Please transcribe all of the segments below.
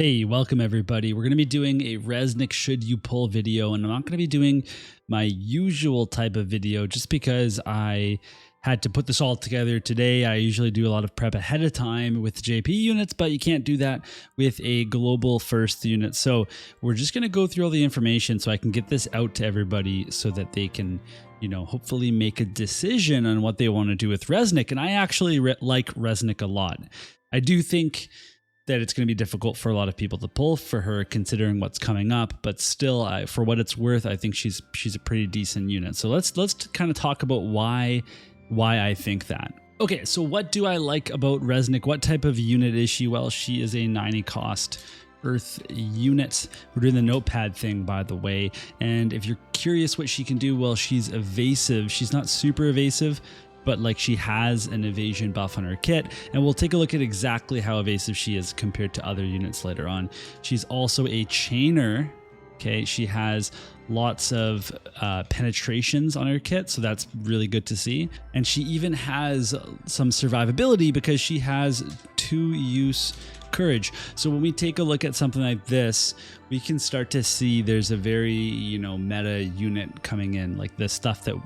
Hey, welcome everybody. We're going to be doing a Resnick should you pull video, and I'm not going to be doing my usual type of video just because I had to put this all together today. I usually do a lot of prep ahead of time with JP units, but you can't do that with a global first unit. So we're just going to go through all the information so I can get this out to everybody so that they can, hopefully make a decision on what they want to do with Resnick. And I actually like Resnick a lot. I do think that it's going to be difficult for a lot of people to pull for her considering what's coming up, but still, for what it's worth, I think she's a pretty decent unit. So let's kind of talk about why I think that. Okay, so what do I like about Resnick? What type of unit is she? Well, she is a 90 cost Earth unit. We're doing the notepad thing, by the way, and if you're curious what she can do, well, she's evasive. She's not super evasive, but like she has an evasion buff on her kit, and we'll take a look at exactly how evasive she is compared to other units later on. She's also a chainer. Okay, she has lots of penetrations on her kit, so that's really good to see. And she even has some survivability because she has 2-use courage. So when we take a look at something like this, we can start to see there's a very, meta unit coming in, like the stuff that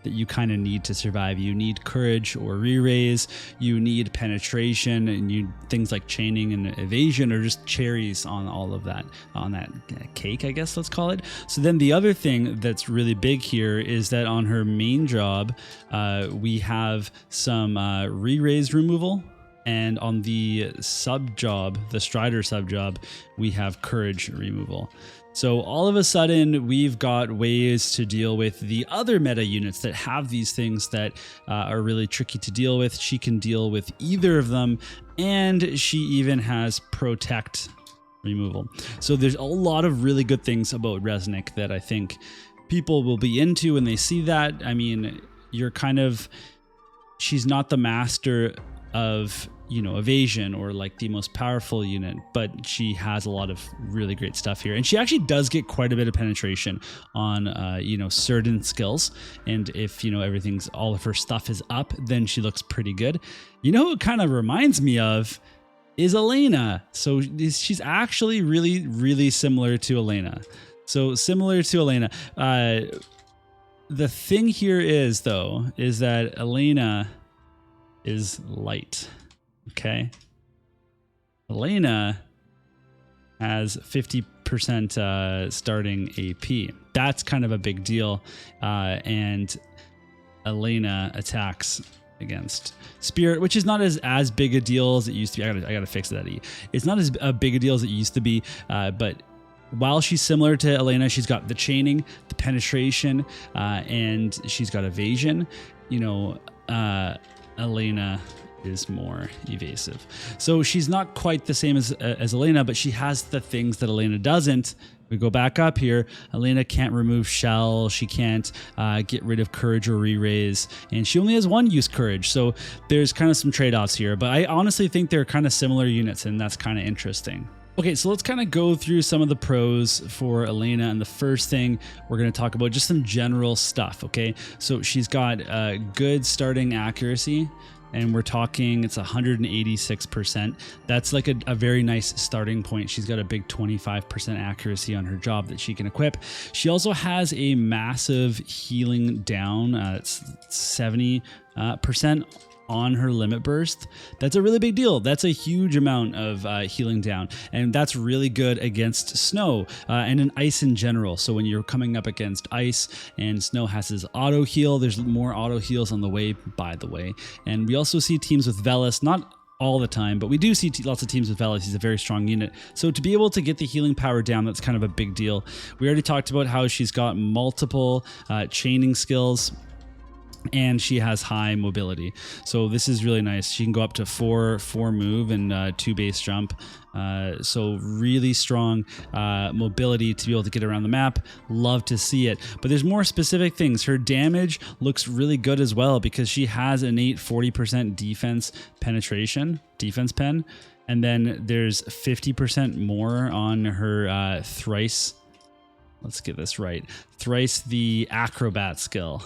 you kind of need to survive. You need courage or re-raise, you need penetration, and you things like chaining and evasion are just cherries on all of that, on that cake, I guess let's call it. So then the other thing that's really big here is that on her main job, we have some re-raise removal. And on the sub job, the Strider sub job, we have courage removal. So all of a sudden, we've got ways to deal with the other meta units that have these things that are really tricky to deal with. She can deal with either of them, and she even has protect removal. So there's a lot of really good things about Resnick that I think people will be into when they see that. I mean, she's not the master of evasion or like the most powerful unit, but she has a lot of really great stuff here, and she actually does get quite a bit of penetration on certain skills. And if all of her stuff is up, then she looks pretty good. Who it kind of reminds me of is Elena. So she's actually really similar to Elena. So similar to Elena. The thing here is that Elena is light. Okay. Elena has 50% starting AP. That's kind of a big deal. And Elena attacks against Spirit, which is not as big a deal as it used to be. I gotta fix that E. It's not as big a deal as it used to be, but while she's similar to Elena, she's got the chaining, the penetration, and she's got evasion. Elena is more evasive. So she's not quite the same as Elena, but she has the things that Elena doesn't. We go back up here. Elena can't remove shell. She can't get rid of courage or re-raise, and she only has 1-use courage. So there's kind of some trade-offs here, but I honestly think they're kind of similar units, and that's kind of interesting. Okay, so let's kind of go through some of the pros for Elena, and the first thing we're going to talk about just some general stuff, okay? So she's got good starting accuracy, and we're talking it's 186%. That's like a very nice starting point. She's got a big 25% accuracy on her job that she can equip. She also has a massive healing down. It's 70% on her limit burst. That's a really big deal. That's a huge amount of healing down, and that's really good against snow and in ice in general. So when you're coming up against ice and snow has his auto heal, there's more auto heals on the way, by the way. And we also see teams with Velis, not all the time, but we do see lots of teams with Velis. He's a very strong unit. So to be able to get the healing power down, that's kind of a big deal. We already talked about how she's got multiple chaining skills, and she has high mobility. So this is really nice. She can go up to 4 move and 2 base jump. So really strong mobility to be able to get around the map. Love to see it. But there's more specific things. Her damage looks really good as well because she has innate 40% defense penetration, defense pen. And then there's 50% more on her thrice. Let's get this right. Thrice the acrobat skill.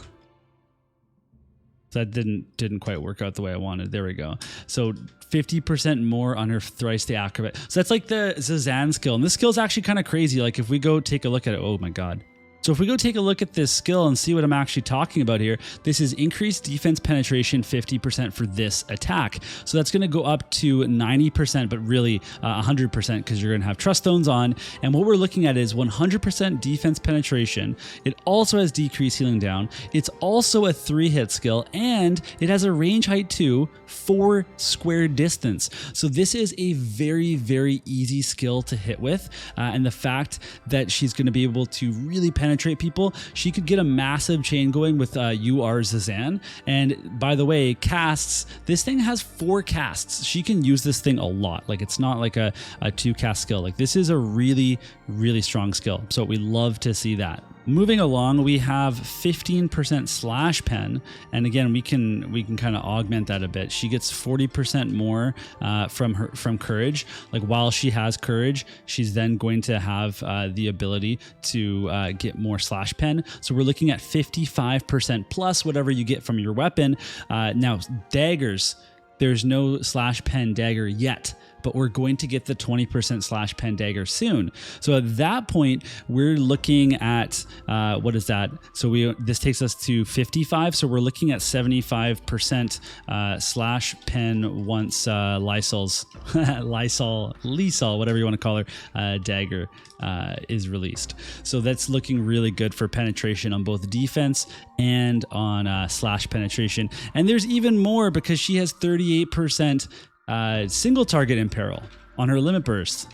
So that didn't quite work out the way I wanted. There we go. So 50% more on her thrice the acrobat. So that's like the Zazan skill. And this skill is actually kind of crazy. Like if we go take a look at it, oh my God. So if we go take a look at this skill and see what I'm actually talking about here, this is increased defense penetration 50% for this attack. So that's going to go up to 90%, but really 100% because you're going to have trust stones on. And what we're looking at is 100% defense penetration. It also has decreased healing down. It's also a 3-hit skill, and it has a range height too for square distance. So this is a very, very easy skill to hit with. And the fact that she's going to be able to really penetrate people, she could get a massive chain going with UR Zazan. And by the way, casts, this thing has 4 casts. She can use this thing a lot. Like it's not like a 2-cast skill. Like this is a really, really strong skill. So we love to see that. Moving along, we have 15% slash pen, and again we can kind of augment that a bit. She gets 40% more from courage. Like while she has courage, she's then going to have the ability to get more slash pen. So we're looking at 55% plus whatever you get from your weapon. Now daggers, there's no slash pen dagger yet, but we're going to get the 20% slash pen dagger soon. So at that point, we're looking at, what is that? So this takes us to 55. So we're looking at 75% slash pen once Lysol's, Lysol, whatever you want to call her, dagger is released. So that's looking really good for penetration on both defense and on slash penetration. And there's even more because she has 38% single target imperil on her limit burst.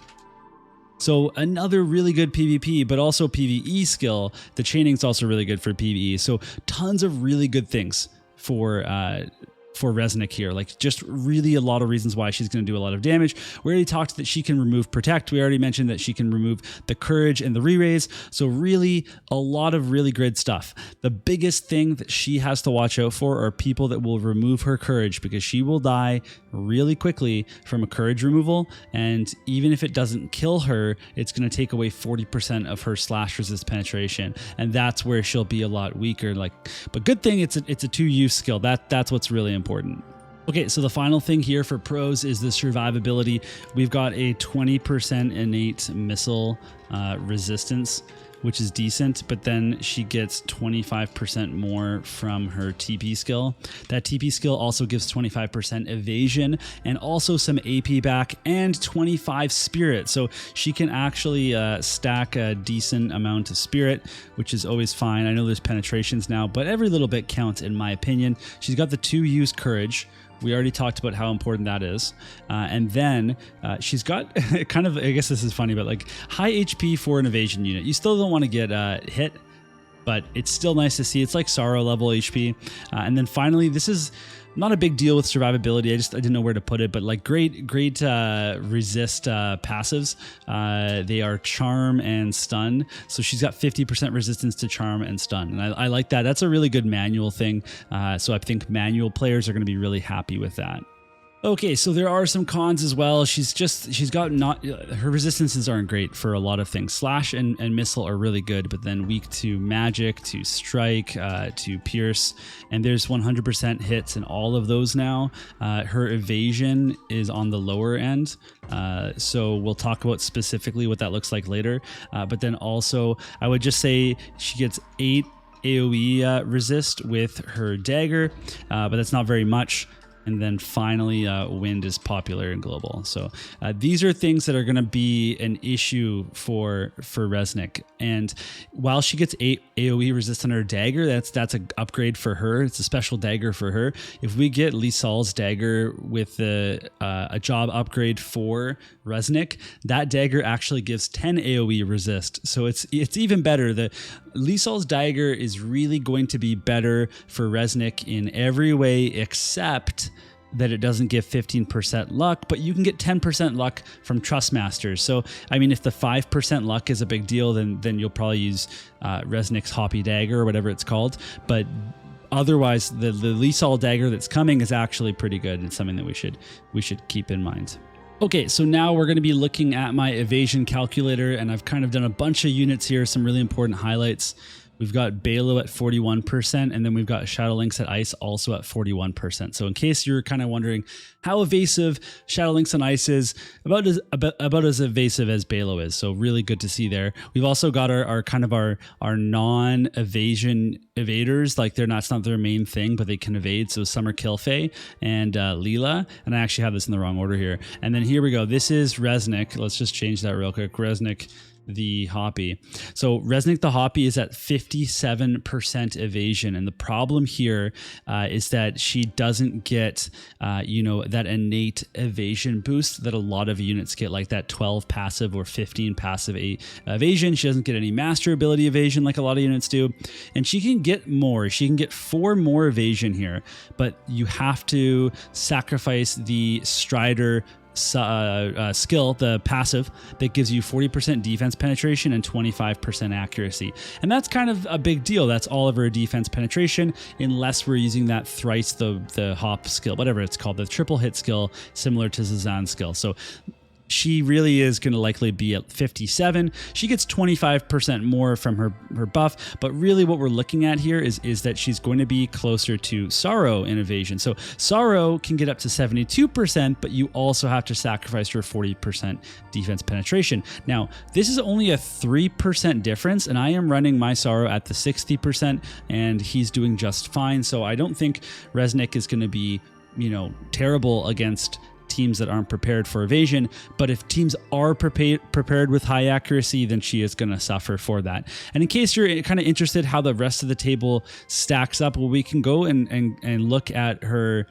So another really good PvP, but also PvE skill. The chaining is also really good for PvE. So tons of really good things for Resnick here. Like just really a lot of reasons why she's going to do a lot of damage. We already talked that she can remove protect. We already mentioned that she can remove the courage and the re-raise. So really a lot of really good stuff. The biggest thing that she has to watch out for are people that will remove her courage, because she will die really quickly from a courage removal. And even if it doesn't kill her, it's going to take away 40% of her slash resist penetration. And that's where she'll be a lot weaker. But good thing it's a 2-use skill. That's what's really important. Okay, so the final thing here for pros is the survivability. We've got a 20% innate missile resistance, which is decent, but then she gets 25% more from her TP skill. That TP skill also gives 25% evasion and also some AP back and 25 spirit. So she can actually stack a decent amount of spirit, which is always fine. I know there's penetrations now, but every little bit counts in my opinion. She's got the 2-use courage. We already talked about how important that is. And then she's got kind of, I guess this is funny, but like high HP for an evasion unit. You still don't want to get hit, but it's still nice to see. It's like Sorrow level HP. And then finally, this is not a big deal with survivability. I didn't know where to put it, but like great resist passives. They are charm and stun. So she's got 50% resistance to charm and stun. And I like that. That's a really good manual thing. So I think manual players are going to be really happy with that. Okay, so there are some cons as well. She's got her resistances aren't great for a lot of things. Slash and missile are really good, but then weak to magic, to strike, to pierce, and there's 100% hits in all of those now. Her evasion is on the lower end, so we'll talk about specifically what that looks like later. But then also, I would just say she gets 8 AoE resist with her dagger, but that's not very much. And then finally, wind is popular and global. So these are things that are going to be an issue for Resnick. And while she gets 8 AoE resist on her dagger, that's an upgrade for her. It's a special dagger for her. If we get Lysol's dagger with a job upgrade for Resnick, that dagger actually gives 10 AoE resist. So it's even better. The Lysol's dagger is really going to be better for Resnick in every way except that it doesn't give 15% luck, but you can get 10% luck from Trust Masters. So, I mean, if the 5% luck is a big deal, then you'll probably use Resnick's Hoppy Dagger or whatever it's called. But otherwise, the Lysol Dagger that's coming is actually pretty good. It's something that we should keep in mind. Okay, so now we're going to be looking at my evasion calculator, and I've kind of done a bunch of units here, some really important highlights. We've got Balo at 41%, and then we've got Shadow Lynx at Ice also at 41%. So in case you're kind of wondering how evasive Shadow Lynx on Ice is, about as evasive as Balo is. So really good to see there. We've also got our non-evasion evaders, like that's not their main thing, but they can evade. So Summer Kilfei and Leela, and I actually have this in the wrong order here. And then here we go. This is Resnick. Let's just change that real quick. Resnick the Hoppy. So Resnick the Hoppy is at 57% evasion, and the problem here is that she doesn't get that innate evasion boost that a lot of units get, like that 12 passive or 15 passive evasion. She doesn't get any master ability evasion like a lot of units do, and she can get more. She can get 4 more evasion here, but you have to sacrifice the Strider skill, the passive, that gives you 40% defense penetration and 25% accuracy. And that's kind of a big deal. That's all of her defense penetration, unless we're using that thrice the hop skill, whatever it's called, the triple hit skill, similar to Zazan's skill. So she really is going to likely be at 57. She gets 25% more from her buff, but really what we're looking at here is that she's going to be closer to Sorrow in evasion. So Sorrow can get up to 72%, but you also have to sacrifice her 40% defense penetration. Now, this is only a 3% difference, and I am running my Sorrow at the 60%, and he's doing just fine. So I don't think Resnick is going to be, terrible against teams that aren't prepared for evasion, but if teams are prepared with high accuracy, then she is going to suffer for that. And in case you're kind of interested how the rest of the table stacks up, well, we can go and look at her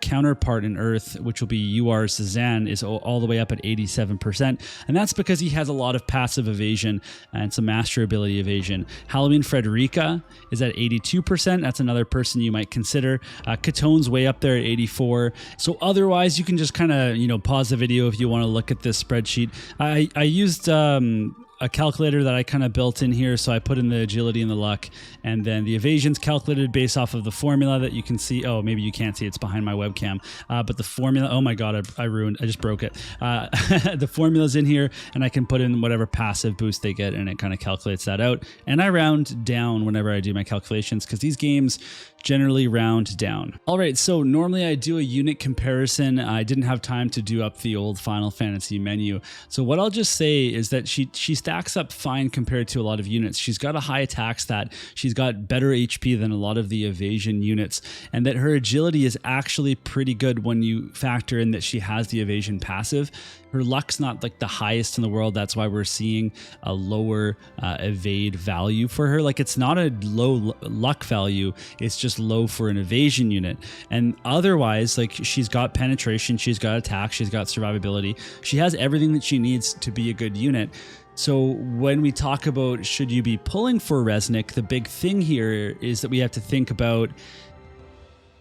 counterpart in Earth, which will be UR Zazan, is all the way up at 87%, and that's because he has a lot of passive evasion and some master ability evasion. Halloween Frederica is at 82%. That's another person you might consider. Catone's way up there at 84%. So otherwise, you can just kind of pause the video if you want to look at this spreadsheet. I used a calculator that I kind of built in here. So I put in the agility and the luck, and then the evasion's calculated based off of the formula that you can see. Oh, maybe you can't see, it's behind my webcam. But the formula, oh my God, I just broke it. The formula's in here, and I can put in whatever passive boost they get, and it kind of calculates that out. And I round down whenever I do my calculations, because these games generally round down. All right, so normally I do a unit comparison. I didn't have time to do up the old Final Fantasy menu. So what I'll just say is that she stacks up fine compared to a lot of units. She's got a high attack stat. She's got better HP than a lot of the evasion units, and that her agility is actually pretty good when you factor in that she has the evasion passive. Her luck's not like the highest in the world. That's why we're seeing a lower evade value for her. Like, it's not a low luck value. It's just low for an evasion unit. And otherwise, like, she's got penetration, she's got attack, she's got survivability. She has everything that she needs to be a good unit. So when we talk about should you be pulling for Resnick, the big thing here is that we have to think about,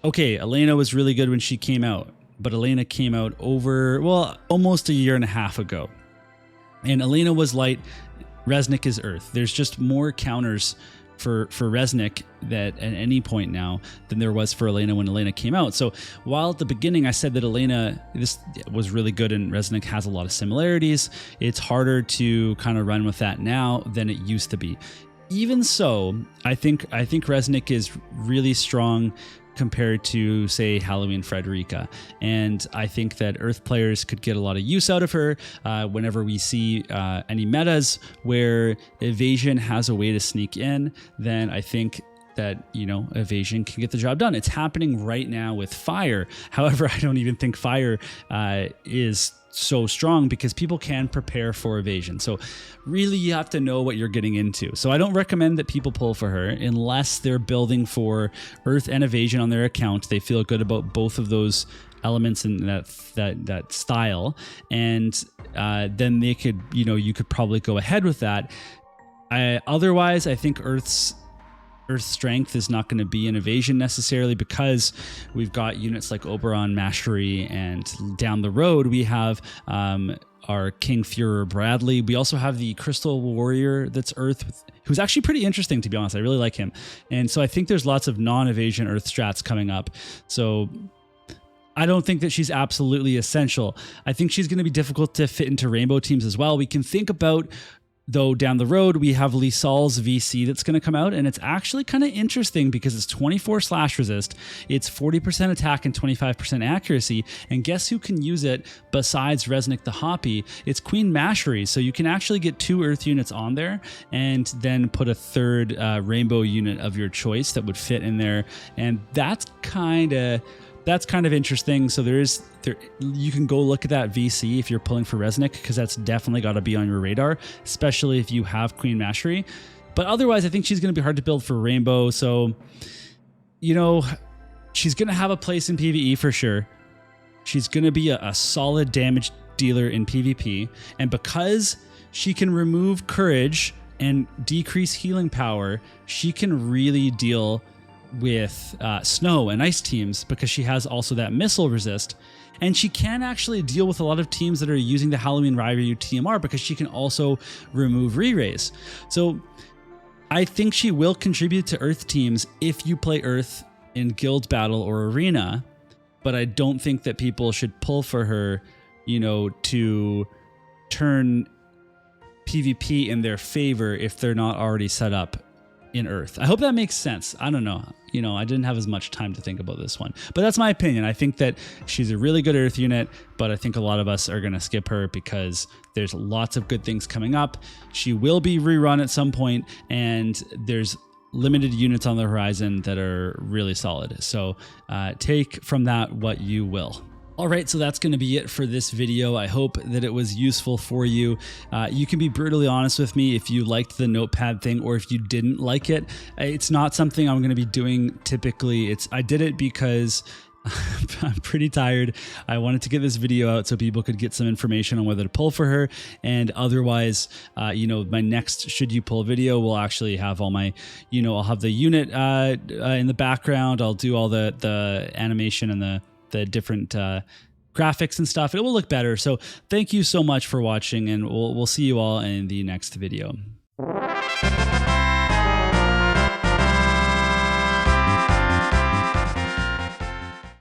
okay, Elena was really good when she came out, but Elena came out almost a year and a half ago. And Elena was light, Resnick is earth. There's just more counters for Resnick that at any point now than there was for Elena when Elena came out. So while at the beginning I said that Elena, this was really good and Resnick has a lot of similarities, it's harder to kind of run with that now than it used to be. Even so, I think Resnick is really strong compared to, say, Halloween Frederica. And I think that Earth players could get a lot of use out of her whenever we see any metas where evasion has a way to sneak in, then I think that, evasion can get the job done. It's happening right now with fire. However, I don't even think fire is so strong because people can prepare for evasion. So really you have to know what you're getting into. So I don't recommend that people pull for her unless they're building for earth and evasion on their account. They feel good about both of those elements in that style, and then they could, you could probably go ahead with that. Otherwise, I think Earth's strength is not going to be an evasion necessarily, because we've got units like Oberon Mastery, and down the road we have our King Führer Bradley. We also have the Crystal Warrior that's Earth, who's actually pretty interesting, to be honest. I really like him. And so I think there's lots of non-evasion Earth strats coming up. So I don't think that she's absolutely essential. I think she's going to be difficult to fit into rainbow teams as well. We can think about Though down the road, we have Lisal's VC that's going to come out, and it's actually kind of interesting because it's 24 slash resist, it's 40% attack and 25% accuracy, and guess who can use it besides Resnick the Hoppy? It's Queen Mashery, so you can actually get 2 Earth units on there, and then put a third Rainbow unit of your choice that would fit in there, and that's kind of interesting. So you can go look at that VC if you're pulling for Resnick, because that's definitely got to be on your radar, especially if you have Queen Mashery. But otherwise, I think she's going to be hard to build for Rainbow. So, she's going to have a place in PvE for sure. She's going to be a solid damage dealer in PvP. And because she can remove courage and decrease healing power, she can really deal with snow and ice teams, because she has also that missile resist, and she can actually deal with a lot of teams that are using the Halloween Ryu TMR, because she can also remove re-raise. So I think she will contribute to Earth teams if you play Earth in guild battle or arena, but I don't think that people should pull for her, to turn PvP in their favor if they're not already set up in Earth. I hope that makes sense. I don't know. I didn't have as much time to think about this one, but that's my opinion. I think that she's a really good Earth unit, but I think a lot of us are going to skip her because there's lots of good things coming up. She will be rerun at some point, and there's limited units on the horizon that are really solid. So take from that what you will. All right, so that's going to be it for this video. I hope that it was useful for you. You can be brutally honest with me if you liked the notepad thing or if you didn't like it. It's not something I'm going to be doing typically. I did it because I'm pretty tired. I wanted to get this video out so people could get some information on whether to pull for her, and otherwise, my next should you pull video will actually have all my, I'll have the unit in the background. I'll do all the animation and the different graphics and stuff. It will look better. So thank you so much for watching, and we'll see you all in the next video.